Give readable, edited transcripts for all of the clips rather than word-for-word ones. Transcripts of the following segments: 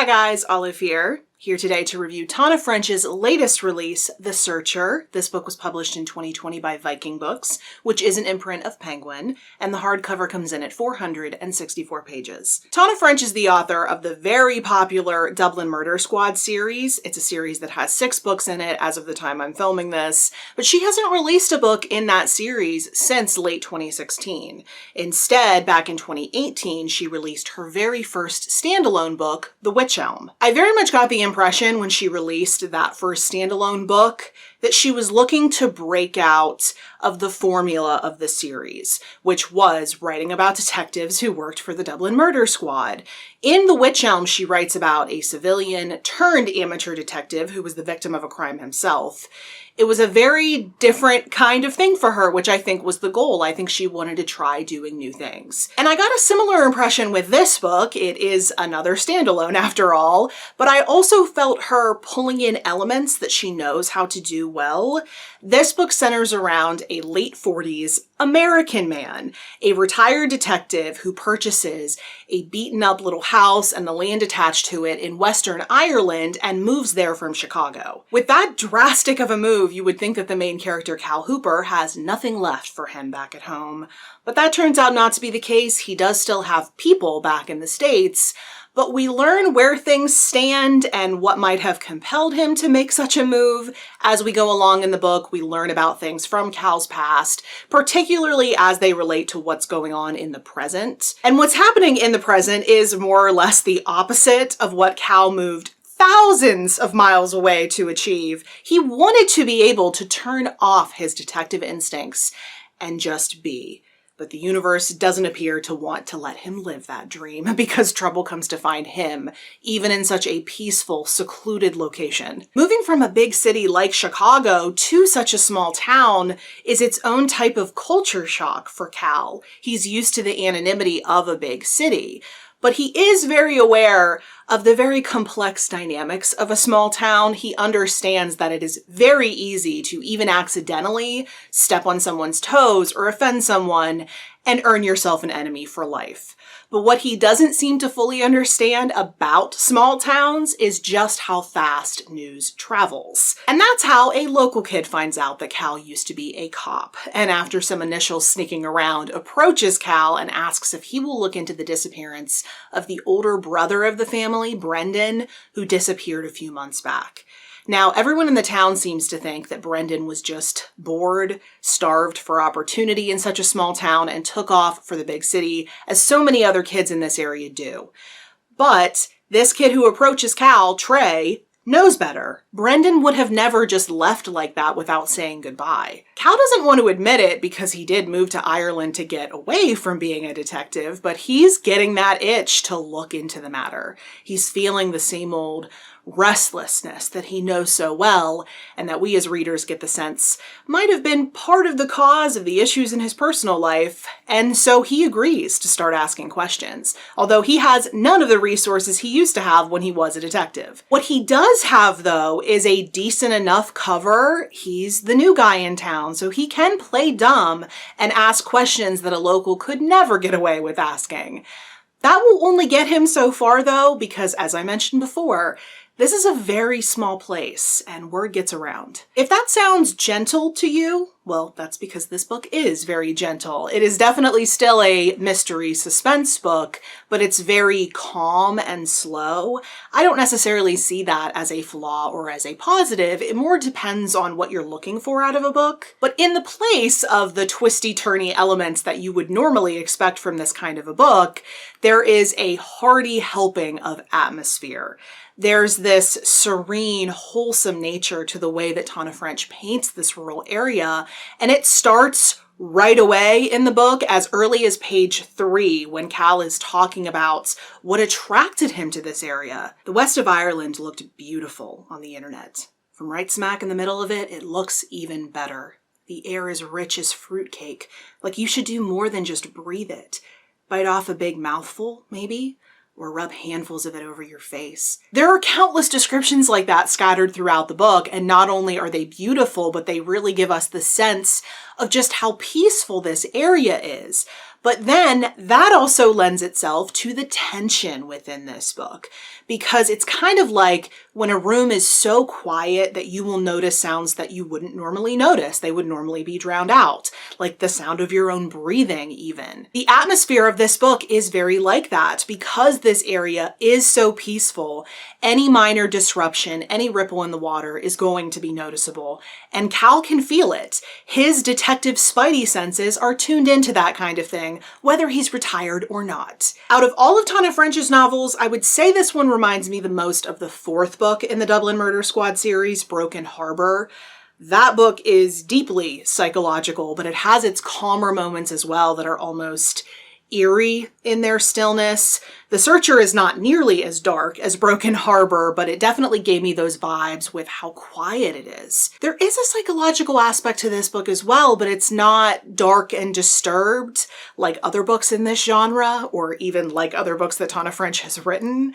Hi guys, Olive here today to review Tana French's latest release, The Searcher. This book was published in 2020 by Viking Books, which is an imprint of Penguin, and the hardcover comes in at 464 pages. Tana French is the author of the very popular Dublin Murder Squad series. It's a series that has 6 books in it as of the time I'm filming this, but she hasn't released a book in that series since late 2016. Instead, back in 2018, she released her very first standalone book, The Witch Elm. I very much got the impression when she released that first standalone book that she was looking to break out of the formula of the series, which was writing about detectives who worked for the Dublin Murder Squad. In The Witch Elm, she writes about a civilian turned amateur detective who was the victim of a crime himself. It was a very different kind of thing for her, which I think was the goal. I think she wanted to try doing new things. And I got a similar impression with this book. It is another standalone after all, but I also felt her pulling in elements that she knows how to do well. This book centers around a late 40s American man, a retired detective who purchases a beaten up little house and the land attached to it in Western Ireland and moves there from Chicago. With that drastic of a move, you would think that the main character, Cal Hooper, has nothing left for him back at home. But that turns out not to be the case. He does still have people back in the States, but we learn where things stand and what might have compelled him to make such a move. As we go along in the book, we learn about things from Cal's past, particularly as they relate to what's going on in the present. And what's happening in the present is more or less the opposite of what Cal moved thousands of miles away to achieve. He wanted to be able to turn off his detective instincts and just be. But the universe doesn't appear to want to let him live that dream because trouble comes to find him, even in such a peaceful, secluded location. Moving from a big city like Chicago to such a small town is its own type of culture shock for Cal. He's used to the anonymity of a big city, but he is very aware of the very complex dynamics of a small town. He understands that it is very easy to even accidentally step on someone's toes or offend someone and earn yourself an enemy for life. But what he doesn't seem to fully understand about small towns is just how fast news travels. And that's how a local kid finds out that Cal used to be a cop, and after some initial sneaking around, approaches Cal and asks if he will look into the disappearance of the older brother of the family, Brendan, who disappeared a few months back. Now, everyone in the town seems to think that Brendan was just bored, starved for opportunity in such a small town, and took off for the big city, as so many other kids in this area do. But this kid who approaches Cal, Trey, knows better. Brendan would have never just left like that without saying goodbye. Cal doesn't want to admit it because he did move to Ireland to get away from being a detective, but he's getting that itch to look into the matter. He's feeling the same old restlessness that he knows so well, and that we as readers get the sense might have been part of the cause of the issues in his personal life, and so he agrees to start asking questions, although he has none of the resources he used to have when he was a detective. What he does have, though, is a decent enough cover. He's the new guy in town, so he can play dumb and ask questions that a local could never get away with asking. That will only get him so far, though, because as I mentioned before, this is a very small place, and word gets around. If that sounds gentle to you, well, that's because this book is very gentle. It is definitely still a mystery suspense book, but it's very calm and slow. I don't necessarily see that as a flaw or as a positive. It more depends on what you're looking for out of a book. But in the place of the twisty-turny elements that you would normally expect from this kind of a book, there is a hearty helping of atmosphere. There's this serene, wholesome nature to the way that Tana French paints this rural area, and it starts right away in the book, as early as page 3, when Cal is talking about what attracted him to this area. The west of Ireland looked beautiful on the internet. From right smack in the middle of it, it looks even better. The air is rich as fruitcake, like you should do more than just breathe it. Bite off a big mouthful, maybe? Or rub handfuls of it over your face. There are countless descriptions like that scattered throughout the book, and not only are they beautiful, but they really give us the sense of just how peaceful this area is. But then that also lends itself to the tension within this book, because it's kind of like when a room is so quiet that you will notice sounds that you wouldn't normally notice. They would normally be drowned out, like the sound of your own breathing even. The atmosphere of this book is very like that. Because this area is so peaceful, any minor disruption, any ripple in the water is going to be noticeable, and Cal can feel it. His detective spidey senses are tuned into that kind of thing, whether he's retired or not. Out of all of Tana French's novels, I would say this one reminds me the most of the fourth book in the Dublin Murder Squad series, Broken Harbor. That book is deeply psychological, but it has its calmer moments as well that are almost eerie in their stillness. The Searcher is not nearly as dark as Broken Harbor, but it definitely gave me those vibes with how quiet it is. There is a psychological aspect to this book as well, but it's not dark and disturbed like other books in this genre, or even like other books that Tana French has written.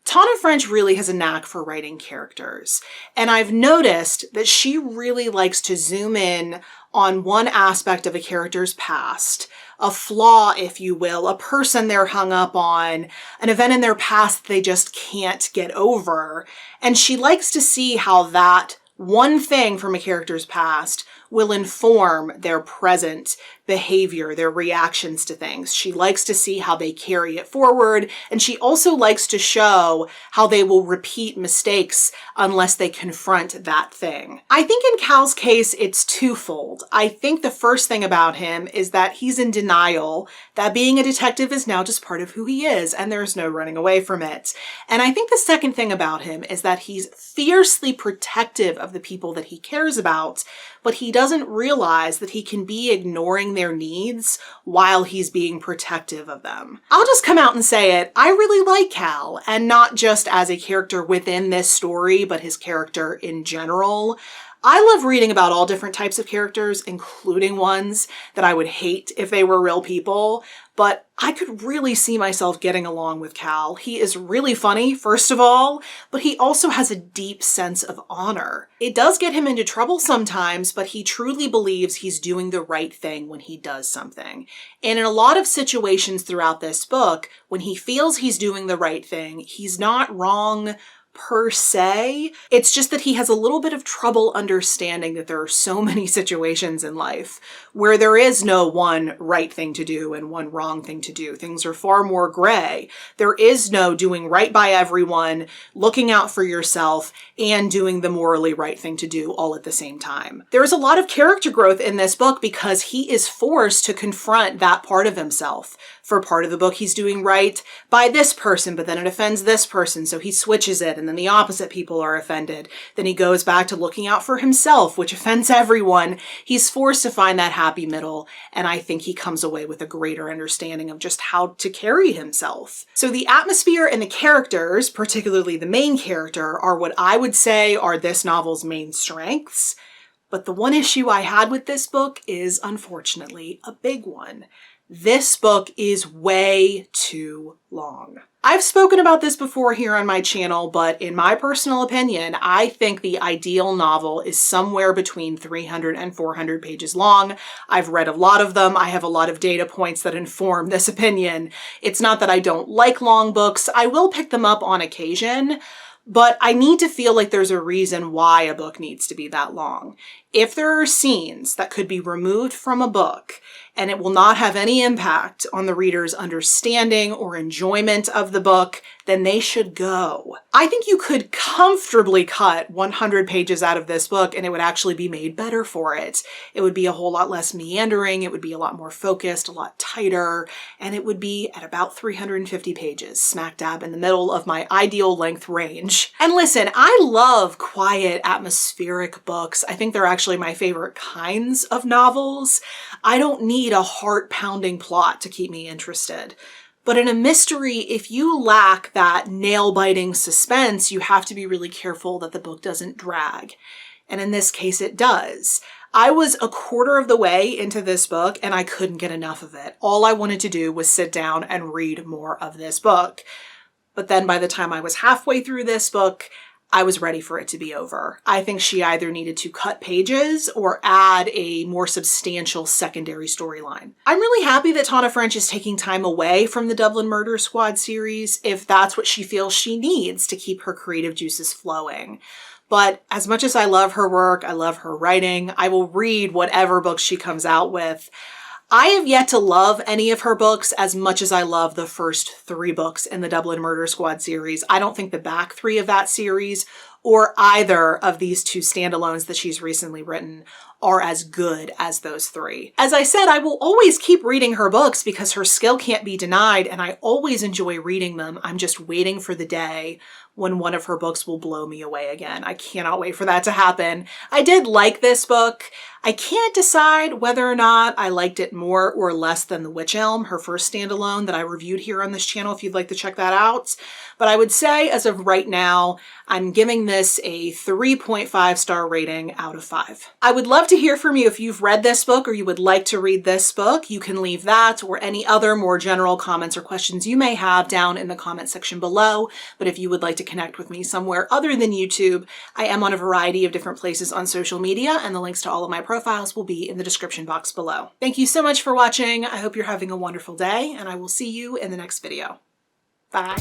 Tana French really has a knack for writing characters, and I've noticed that she really likes to zoom in on one aspect of a character's past, a flaw, if you will, a person they're hung up on, an event in their past they just can't get over, and she likes to see how that one thing from a character's past will inform their present behavior, their reactions to things. She likes to see how they carry it forward, and she also likes to show how they will repeat mistakes unless they confront that thing. I think in Cal's case, it's twofold. I think the first thing about him is that he's in denial that being a detective is now just part of who he is, and there's no running away from it. And I think the second thing about him is that he's fiercely protective of the people that he cares about, but he doesn't realize that he can be ignoring their needs while he's being protective of them. I'll just come out and say it. I really like Cal, and not just as a character within this story, but his character in general. I love reading about all different types of characters, including ones that I would hate if they were real people, but I could really see myself getting along with Cal. He is really funny, first of all, but he also has a deep sense of honor. It does get him into trouble sometimes, but he truly believes he's doing the right thing when he does something. And in a lot of situations throughout this book, when he feels he's doing the right thing, he's not wrong per se. It's just that he has a little bit of trouble understanding that there are so many situations in life where there is no one right thing to do and one wrong thing to do. Things are far more gray. There is no doing right by everyone, looking out for yourself, and doing the morally right thing to do all at the same time. There's a lot of character growth in this book because he is forced to confront that part of himself. For part of the book, he's doing right by this person, but then it offends this person, so he switches it, and then the opposite people are offended. Then he goes back to looking out for himself, which offends everyone. He's forced to find that happy middle, and I think he comes away with a greater understanding of just how to carry himself. So the atmosphere and the characters, particularly the main character, are what I would say are this novel's main strengths. But the one issue I had with this book is, unfortunately, a big one. This book is way too long. I've spoken about this before here on my channel, but in my personal opinion, I think the ideal novel is somewhere between 300 and 400 pages long. I've read a lot of them. I have a lot of data points that inform this opinion. It's not that I don't like long books. I will pick them up on occasion, but I need to feel like there's a reason why a book needs to be that long. If there are scenes that could be removed from a book and it will not have any impact on the reader's understanding or enjoyment of the book, then they should go. I think you could comfortably cut 100 pages out of this book and it would actually be made better for it. It would be a whole lot less meandering, it would be a lot more focused, a lot tighter, and it would be at about 350 pages, smack dab in the middle of my ideal length range. And listen, I love quiet, atmospheric books. I think they're actually my favorite kinds of novels. I don't need a heart-pounding plot to keep me interested. But in a mystery, if you lack that nail-biting suspense, you have to be really careful that the book doesn't drag. And in this case, it does. I was a quarter of the way into this book and I couldn't get enough of it. All I wanted to do was sit down and read more of this book. But then by the time I was halfway through this book, I was ready for it to be over. I think she either needed to cut pages or add a more substantial secondary storyline. I'm really happy that Tana French is taking time away from the Dublin Murder Squad series if that's what she feels she needs to keep her creative juices flowing. But as much as I love her work, I love her writing, I will read whatever books she comes out with. I have yet to love any of her books as much as I love the first 3 books in the Dublin Murder Squad series. I don't think the back 3 of that series or either of these 2 standalones that she's recently written are as good as those 3. As I said, I will always keep reading her books because her skill can't be denied and I always enjoy reading them. I'm just waiting for the day when one of her books will blow me away again. I cannot wait for that to happen. I did like this book. I can't decide whether or not I liked it more or less than The Witch Elm, her first standalone that I reviewed here on this channel if you'd like to check that out. But I would say as of right now, I'm giving this a 3.5 star rating out of 5. I would love to hear from you if you've read this book or you would like to read this book. You can leave that or any other more general comments or questions you may have down in the comment section below. But if you would like to connect with me somewhere other than YouTube, I am on a variety of different places on social media and the links to all of my profiles will be in the description box below. Thank you so much for watching. I hope you're having a wonderful day and I will see you in the next video. Bye.